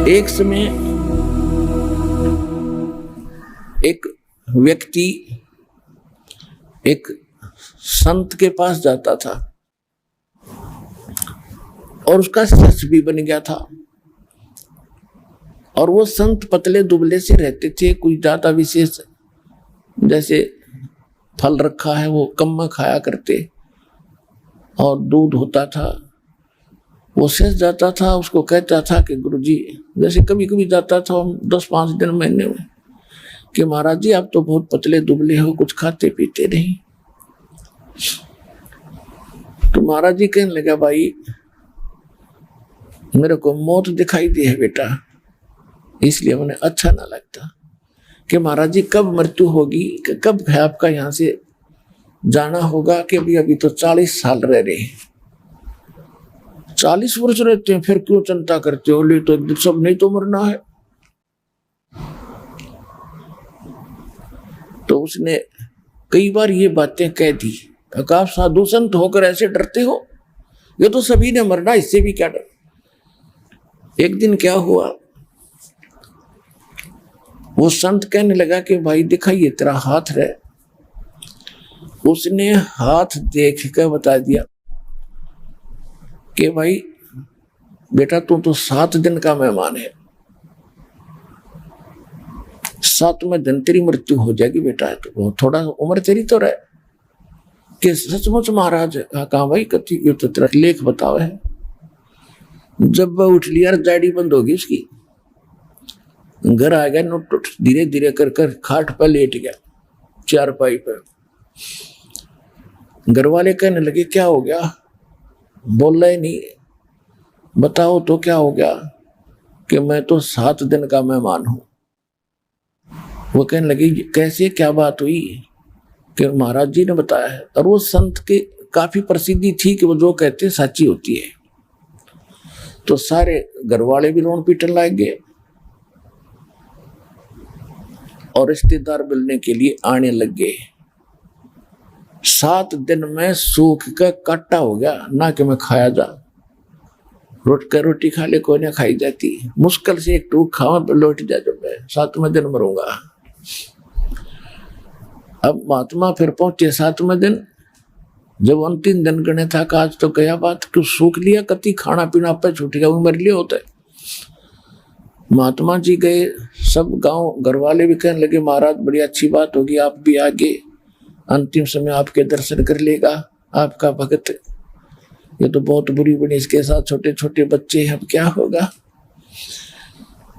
एक समय एक व्यक्ति एक संत के पास जाता था और उसका शिष्य भी बन गया था। और वो संत पतले दुबले से रहते थे, कुछ ज्यादा विशेष जैसे फल रखा है वो कम खाया करते और दूध होता था। वो शिष्य जाता था, उसको कहता था कि गुरुजी, जैसे कभी कभी जाता था 10-5 दिन महीने में, कि महाराज जी आप तो बहुत पतले दुबले हो, कुछ खाते पीते नहीं। तो महाराज जी कहने लगा, भाई मेरे को मौत दिखाई दी है बेटा, इसलिए मुझे अच्छा ना लगता। कि महाराज जी कब मृत्यु होगी, कब है आपका यहाँ से जाना होगा? कि अभी तो 40 साल रह रहे हैं। 40 वर्ष रहते हैं, फिर क्यों चिंता करते हो? ले तो एक दिन सब नहीं तो मरना है। तो उसने कई बार ये बातें कह दी। आप साधु संत होकर ऐसे डरते हो? ये तो सभी ने मरना, इससे भी क्या डर। एक दिन क्या हुआ, वो संत कहने लगा कि भाई दिखाइए तेरा हाथ रहे। उसने हाथ देख कर बता दिया कि भाई बेटा तू तो 7 दिन का मेहमान है, 7वें दिन तेरी मृत्यु हो जाएगी बेटा। तो थोड़ा उम्र तेरी तो रहे। कि सचमुच महाराज? कहा भाई कथी, ये तो तेरा लेख बताओ है। जब वह उठ लिया, जाड़ी बंद होगी उसकी, घर आ गया, नोट धीरे धीरे कर कर खाट पर लेट गया, चारपाई पर। घर वाले कहने लगे क्या हो गया? बोल रहे नहीं, बताओ तो क्या हो गया? कि मैं तो 7 दिन का मेहमान हूं। वो कहने लगे कैसे, क्या बात हुई? कि महाराज जी ने बताया है। और वो संत के काफी प्रसिद्धि थी कि वो जो कहते सच्ची होती है। तो सारे घर वाले भी रोन पीटन लग गए और रिश्तेदार मिलने के लिए आने लग गए। 7 दिन में सूख का काटा हो गया, ना कि मैं खाया जा। रोटी खा ले, कोई ना खाई जाती, मुश्किल से एक टूक खावा तो लौट जा, जब मैं 7वें दिन मरूंगा। अब महात्मा फिर पहुंचे 7वें दिन, जब अंतिम दिन गणे था, आज तो क्या बात, क्यों सूख लिया, कति खाना पीना पे छूट गया, उमर लिए होता है। महात्मा जी गए, सब गांव घर वाले भी कहने लगे महाराज बड़ी अच्छी बात होगी, आप भी आगे, अंतिम समय आपके दर्शन कर लेगा आपका भगत। ये तो बहुत बुरी बनी, इसके साथ छोटे छोटे बच्चे, अब क्या होगा?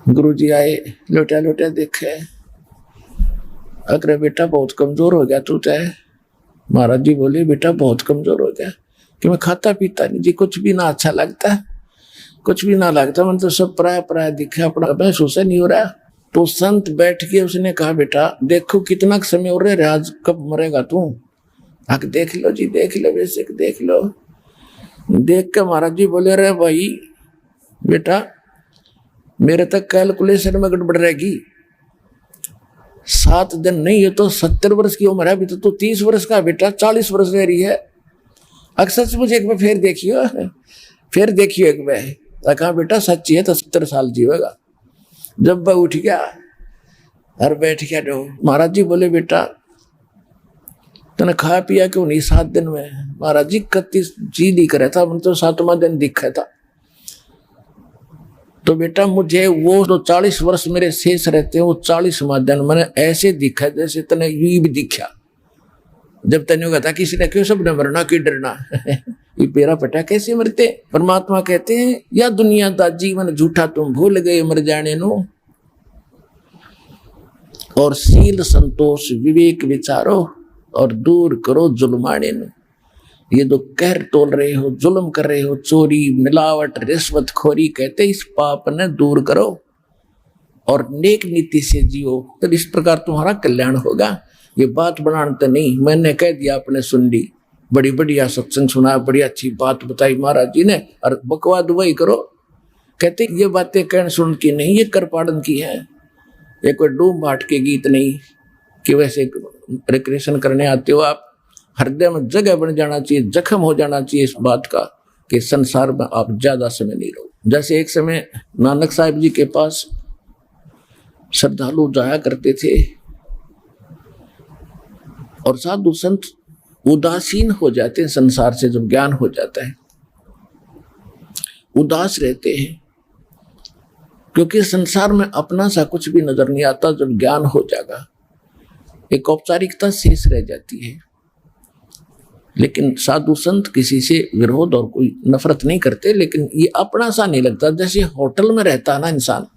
गुरुजी आए, लोटा लोटा देखे, अगर बेटा बहुत कमजोर हो गया तू चाहे। महाराज जी बोले बेटा बहुत कमजोर हो गया कि मैं खाता पीता नहीं जी, कुछ भी ना अच्छा लगता, कुछ भी ना लगता, मन तो सब पराया पराया दिखे, अपना महसूस नहीं हो रहा। तो संत बैठ के उसने कहा बेटा देखो कितना समय हो रहा है, आज कब मरेगा तू? आके देख लो जी, देख लो, वैसे देख लो। देख के महाराज जी बोले रे भाई बेटा मेरे तक कैलकुलेशन में गड़बड़ रहेगी। 7 दिन नहीं, ये तो 70 वर्ष की उम्र है, अभी तो 30 वर्ष का बेटा, 40 वर्ष रह रही है। अक्सर से मुझे एक बार फिर देखियो एक बार। कहा बेटा सच्ची है तो 70 साल जीवेगा। जब वह उठ गया और बैठ गया, जो महाराज जी बोले बेटा तूने खाया पिया क्यों नहीं 7 दिन में? महाराज जी 31 जी दिख रहा था, मन तो 7वां दिन दिखा था। तो बेटा मुझे वो जो 40 वर्ष मेरे शेष रहते हैं, वो 40वां दिन मैंने ऐसे दिखा जैसे तने यू भी दिखा। जब तने होगा था किसी ने क्यों, सब ने मरना क्यों डरना ये पेरा पटा कैसे मरते? परमात्मा कहते हैं या दुनिया का जीवन झूठा तुम भूल गए मर जाने नो। और शील संतोष विवेक विचारो और दूर करो जुल्माने नो। ये जो कहर तोल रहे हो, जुल्म कर रहे हो, चोरी मिलावट रिश्वतखोरी, कहते इस पाप ने दूर करो और नेक नीति से जियो, तो इस प्रकार तुम्हारा कल्याण होगा। ये बात बनाना तो नहीं, मैंने कह दिया आपने सुन ली, बड़ी बढ़िया सत्संग सुना, बड़ी अच्छी बात बताई महाराज जी ने, और बकवाद वही करो। कहते ये बातें कहने सुन की नहीं, ये कर पाड़न की है। ये कोई डूब बाट के गीत नहीं कि वैसे रिक्रिएशन करने आते हो आप। हृदय में जगह बन जाना चाहिए, जख्म हो जाना चाहिए इस बात का कि संसार में आप ज्यादा समय नहीं रहो। जैसे एक समय नानक साहब जी के पास श्रद्धालु जाया करते थे और साधु संत उदासीन हो जाते हैं संसार से, जब ज्ञान हो जाता है उदास रहते हैं, क्योंकि संसार में अपना सा कुछ भी नजर नहीं आता। जब ज्ञान हो जाएगा एक औपचारिकता शेष रह जाती है। लेकिन साधु संत किसी से विरोध और कोई नफरत नहीं करते, लेकिन ये अपना सा नहीं लगता। जैसे होटल में रहता ना इंसान,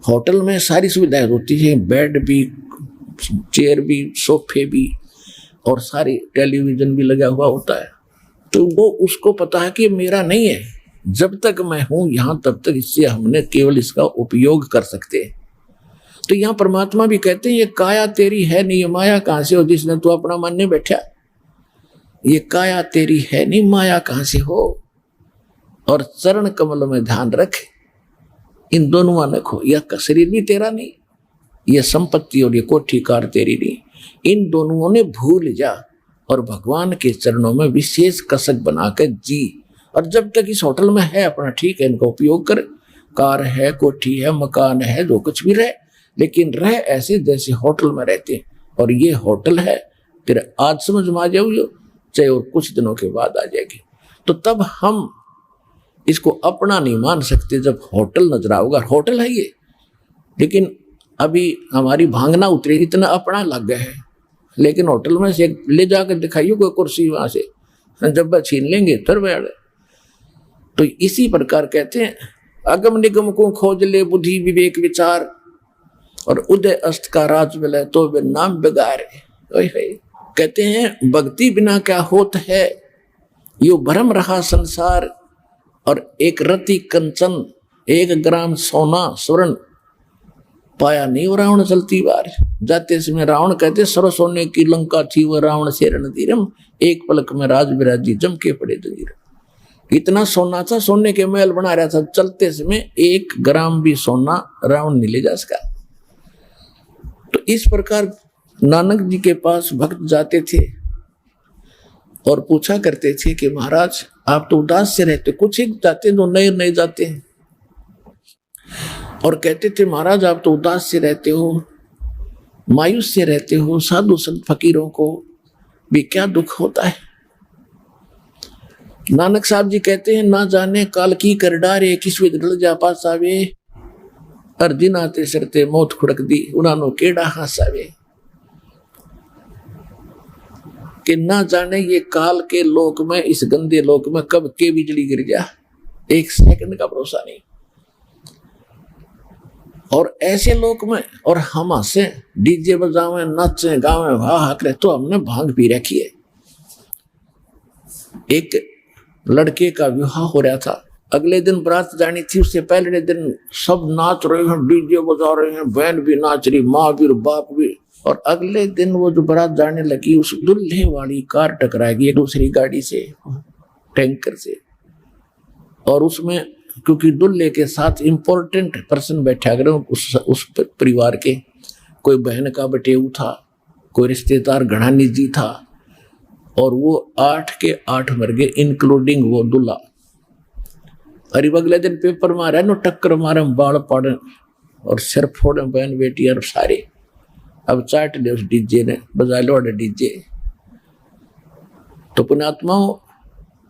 होटल में सारी सुविधाएं होती है, बेड भी, चेयर भी, सोफे भी और सारी टेलीविजन भी लगा हुआ होता है। तो वो उसको पता है कि मेरा नहीं है, जब तक मैं हूं यहां तब तक इससे हमने केवल इसका उपयोग कर सकते हैं। तो यहाँ परमात्मा भी कहते हैं ये काया तेरी है नहीं, माया कहां से हो जिसने तू अपना मानने बैठा। ये काया तेरी है नहीं, माया कहां से हो। और चरण कमल में ध्यान रख, इन दोनों मानक हो। यह शरीर भी तेरा नहीं, यह संपत्ति और ये कोठी कार तेरी नहीं, इन दोनों ने भूल जा और भगवान के चरणों में विशेष कसक बनाकर जी। और जब तक इस होटल में है अपना ठीक है, इनका उपयोग कर। कार है, कोठी है, मकान है, जो कुछ भी रहे, लेकिन रह ऐसे जैसे होटल में रहते हैं। और ये होटल है तेरा, आज समझ में आ जाओ, चाहे और कुछ दिनों के बाद आ जाएगी। तो तब हम इसको अपना नहीं मान सकते जब होटल नजर आओगा। होटल है ये, लेकिन अभी हमारी भांगना उतरे, इतना अपना लग गया है। लेकिन होटल में से ले जाकर दिखाइए कोई कुर्सी, वहां से जब वह छीन लेंगे फिर बैठ। तो इसी प्रकार कहते हैं अगम निगम को खोज ले बुद्धि विवेक विचार, और उदय अस्त का राज मिले तो वे नाम बिगाड़े। कहते हैं भक्ति बिना क्या होत है, यो भरम रहा संसार। और एक रति कंचन 1 ग्राम सोना स्वर्ण पाया नहीं वो रावण चलती बार। जाते समय रावण कहते सर्व सोने की लंका थी वो रावण से रणधीरम, एक पलक में राज विराजी जम के पड़े जंजीर। इतना सोना था, सोने के महल बना रहा था, चलते समय 1 ग्राम भी सोना रावण नहीं ले जा सका। तो इस प्रकार नानक जी के पास भक्त जाते थे और पूछा करते थे कि महाराज आप तो उदास से रहते, कुछ ही जाते तो नए नए जाते हैं। और कहते थे महाराज आप तो उदास से रहते हो, मायूस से रहते हो, साधु संत फकीरों को भी क्या दुख होता है। नानक साहब जी कहते हैं ना जाने काल की कर डारे, किस विध ढल जा पास आवे। अर्जिन आते सरते मौत खुड़क दी, उन्होंने केड़ा हासावे। कि ना जाने ये काल के लोक में, इस गंदे लोक में कब के बिजली गिर जा, 1 सेकंड का भरोसा नहीं। और ऐसे लोक में और हम हंसे, डीजे बजावे, नाचे, गावे, वाह करे, तो हमने भांग पी रखी है। एक लड़के का विवाह हो रहा था, अगले दिन बारात जानी थी। उससे पहले दिन सब नाच रहे हैं, डीजे बजा रहे हैं, बहन भी नाच रही, माँ भी, बाप भी। और अगले दिन वो जो बारात जाने लगी, उस दूल्हे वाली कार टकराएगी एक दूसरी गाड़ी से, टैंकर से। और उसमें क्योंकि दूल्हे के साथ इंपॉर्टेंट पर्सन बैठा करे उस परिवार के, कोई बहन का बटेऊ था, कोई रिश्तेदार घना निजी था, और वो 8 के 8 मर गए, इंक्लूडिंग वो दूल्हा। अरे अगले दिन पेपर मारा नो, टक्कर मारे, बाल पाड़े और सिर फोड़े बहन बेटी और सारे। अब चाट दे उस डीजे ने, बजा लो डीजे। तो पुण्यात्माओं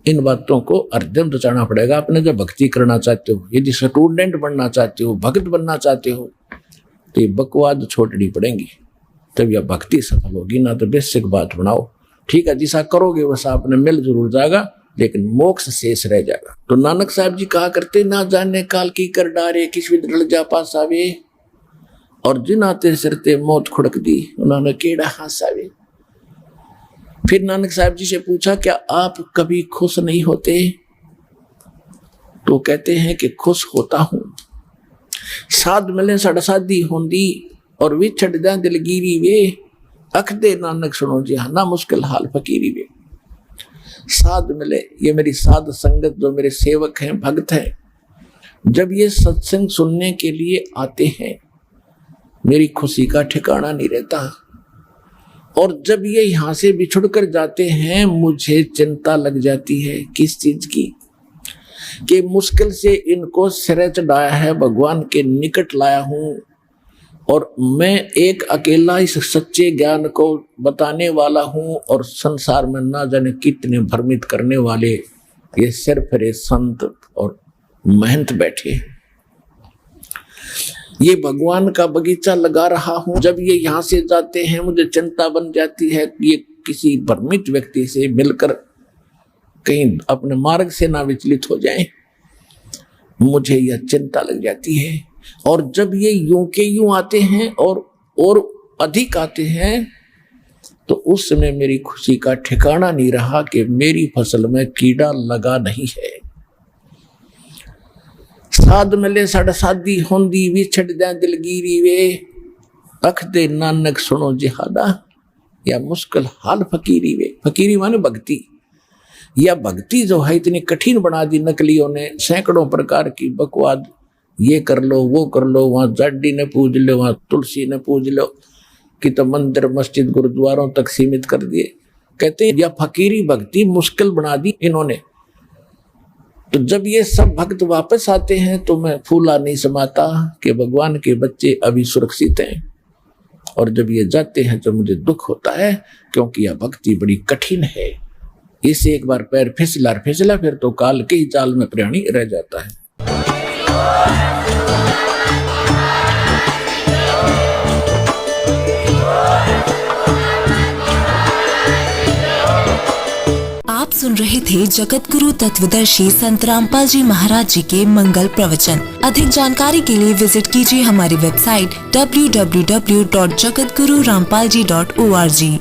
इन बातों को अर्धम बचाना पड़ेगा। आपने जब भक्ति करना चाहते हो, यदि स्टूडेंट बनना चाहते हो, भक्त बनना चाहते हो, तो ये बकवाद छोड़नी पड़ेंगी, तब यह भक्ति सफल होगी। ना तो बेसिक बात बनाओ, ठीक है जिसा करोगे वैसा आपने मिल जरूर जाएगा, लेकिन मोक्ष शेष रह जाएगा। तो नानक साहब जी कहा करते ना जाने काल की कर डारे, किस विध ढल जा पास आवे। और जिन आते सरते मौत खुड़क दी, उन्होंने केड़ा हासावे। फिर नानक साहब जी से पूछा क्या आप कभी खुश नहीं होते। तो कहते हैं कि खुश होता हूं। साध मिले सड़ साधी होंदी, और विछड़ जा दिलगिरी वे। अख दे नानक सुनो जी ना मुश्किल हाल फकीरी वे। साध मिले, ये मेरी साध संगत, जो मेरे सेवक हैं, भक्त हैं, जब ये सत्संग सुनने के लिए आते हैं, मेरी खुशी का ठिकाना नहीं रहता। और जब ये यहां से बिछुड़ कर जाते हैं, मुझे चिंता लग जाती है। किस चीज की? कि मुश्किल से इनको सिरे चढ़ाया है, भगवान के निकट लाया हूं, और मैं एक अकेला इस सच्चे ज्ञान को बताने वाला हूं, और संसार में ना जाने कितने भ्रमित करने वाले ये सिर्फ रे संत और महंत बैठे। ये भगवान का बगीचा लगा रहा हूं। जब ये यहाँ से जाते हैं मुझे चिंता बन जाती है कि ये किसी भ्रमित व्यक्ति से मिलकर कहीं अपने मार्ग से ना विचलित हो जाएं, मुझे यह चिंता लग जाती है। और जब ये यूं के यूं आते हैं और अधिक आते हैं, तो उस समय मेरी खुशी का ठिकाना नहीं रहा कि मेरी फसल में कीड़ा लगा नहीं है। साध मिले साढ़े शादी होंदी, विछड़ दे दिलगीरी वे, अख दे नानक सुनो जिहादा, या मुश्किल हाल फकीरी वे। फकीरी माने भक्ति। या भक्ति जो है इतनी कठिन बना दी नकलियों ने, सैकड़ों प्रकार की बकवाद, ये कर लो वो कर लो, वहां जाडी ने पूज लो, वहां तुलसी ने पूज लो, कि तो मंदिर मस्जिद गुरुद्वारों तक सीमित कर दिए। कहते हैं या फकीरी भक्ति मुश्किल बना दी इन्होंने। तो जब ये सब भक्त वापस आते हैं तो मैं फूला नहीं समाता कि भगवान के बच्चे अभी सुरक्षित हैं, और जब ये जाते हैं तो मुझे दुख होता है, क्योंकि यह भक्ति बड़ी कठिन है। इसे एक बार पैर फिसला फिर तो काल के ही जाल में प्राणी रह जाता है। आप सुन रहे थे जगत गुरु तत्वदर्शी संत रामपाल जी महाराज जी के मंगल प्रवचन। अधिक जानकारी के लिए विजिट कीजिए हमारी वेबसाइट www.jagatgururampalji.org।